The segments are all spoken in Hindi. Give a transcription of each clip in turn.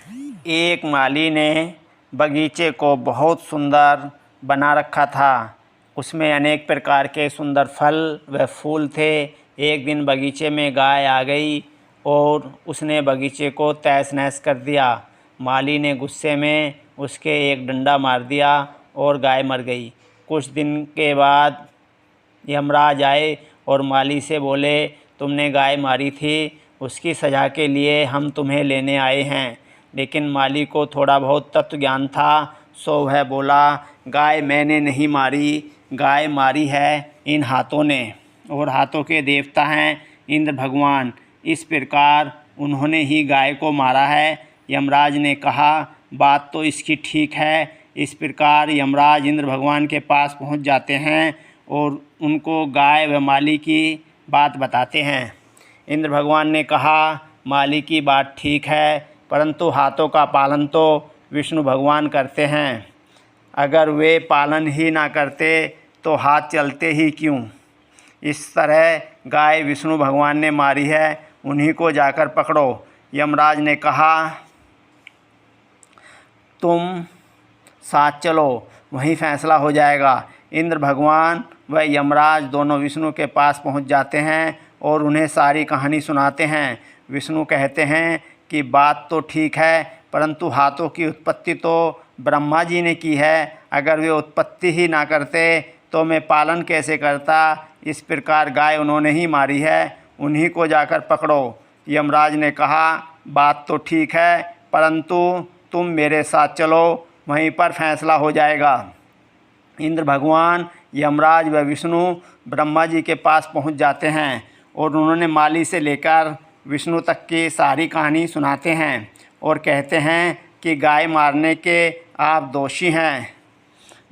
एक माली ने बगीचे को बहुत सुंदर बना रखा था। उसमें अनेक प्रकार के सुंदर फल व फूल थे। एक दिन बगीचे में गाय आ गई और उसने बगीचे को तहस-नहस कर दिया। माली ने गुस्से में उसके एक डंडा मार दिया और गाय मर गई। कुछ दिन के बाद यमराज आए और माली से बोले, तुमने गाय मारी थी, उसकी सज़ा के लिए हम तुम्हें लेने आए हैं। लेकिन माली को थोड़ा बहुत तत्व ज्ञान था, सो वह बोला, गाय मैंने नहीं मारी, गाय मारी है इन हाथों ने, और हाथों के देवता हैं इंद्र भगवान। इस प्रकार उन्होंने ही गाय को मारा है। यमराज ने कहा, बात तो इसकी ठीक है। इस प्रकार यमराज इंद्र भगवान के पास पहुंच जाते हैं और उनको गाय व माली की बात बताते हैं। इंद्र भगवान ने कहा, माली की बात ठीक है, परंतु हाथों का पालन तो विष्णु भगवान करते हैं। अगर वे पालन ही ना करते तो हाथ चलते ही क्यों। इस तरह गाय विष्णु भगवान ने मारी है, उन्हीं को जाकर पकड़ो। यमराज ने कहा, तुम साथ चलो, वहीं फैसला हो जाएगा। इंद्र भगवान व यमराज दोनों विष्णु के पास पहुंच जाते हैं और उन्हें सारी कहानी सुनाते हैं। विष्णु कहते हैं कि बात तो ठीक है, परंतु हाथों की उत्पत्ति तो ब्रह्मा जी ने की है। अगर वे उत्पत्ति ही ना करते तो मैं पालन कैसे करता। इस प्रकार गाय उन्होंने ही मारी है, उन्हीं को जाकर पकड़ो। यमराज ने कहा, बात तो ठीक है, परंतु तुम मेरे साथ चलो, वहीं पर फैसला हो जाएगा। इंद्र भगवान, यमराज व विष्णु ब्रह्मा जी के पास पहुंच जाते हैं और उन्होंने माली से लेकर विष्णु तक की सारी कहानी सुनाते हैं और कहते हैं कि गाय मारने के आप दोषी हैं।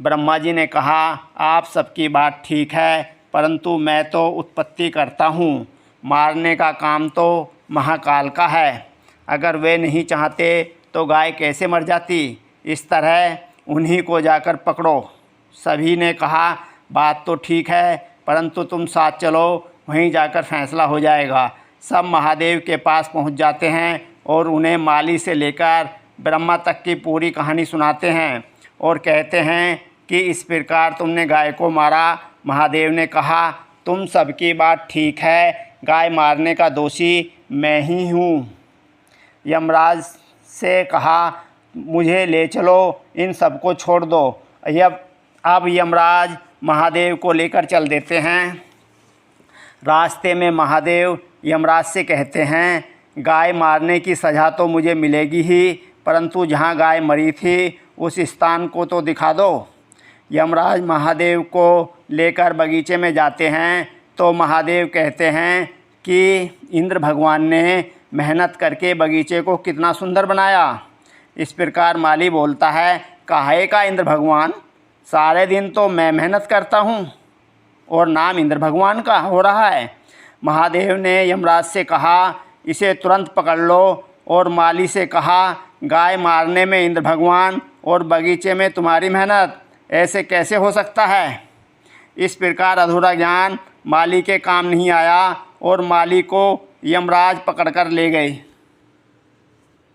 ब्रह्मा जी ने कहा, आप सबकी बात ठीक है, परंतु मैं तो उत्पत्ति करता हूँ, मारने का काम तो महाकाल का है। अगर वे नहीं चाहते तो गाय कैसे मर जाती। इस तरह उन्हीं को जाकर पकड़ो। सभी ने कहा, बात तो ठीक है, परंतु तुम साथ चलो, वहीं जाकर फैसला हो जाएगा। सब महादेव के पास पहुंच जाते हैं और उन्हें माली से लेकर ब्रह्मा तक की पूरी कहानी सुनाते हैं और कहते हैं कि इस प्रकार तुमने गाय को मारा। महादेव ने कहा, तुम सबकी बात ठीक है, गाय मारने का दोषी मैं ही हूँ। यमराज से कहा, मुझे ले चलो, इन सबको छोड़ दो। अब यमराज महादेव को लेकर चल देते हैं। रास्ते में महादेव यमराज से कहते हैं, गाय मारने की सज़ा तो मुझे मिलेगी ही, परंतु जहाँ गाय मरी थी उस स्थान को तो दिखा दो। यमराज महादेव को लेकर बगीचे में जाते हैं तो महादेव कहते हैं कि इंद्र भगवान ने मेहनत करके बगीचे को कितना सुंदर बनाया। इस प्रकार माली बोलता है, काहे का इंद्र भगवान, सारे दिन तो मैं मेहनत करता हूँ और नाम इंद्र भगवान का हो रहा है। महादेव ने यमराज से कहा, इसे तुरंत पकड़ लो, और माली से कहा, गाय मारने में इंद्र भगवान और बगीचे में तुम्हारी मेहनत, ऐसे कैसे हो सकता है। इस प्रकार अधूरा ज्ञान माली के काम नहीं आया और माली को यमराज पकड़कर ले गए।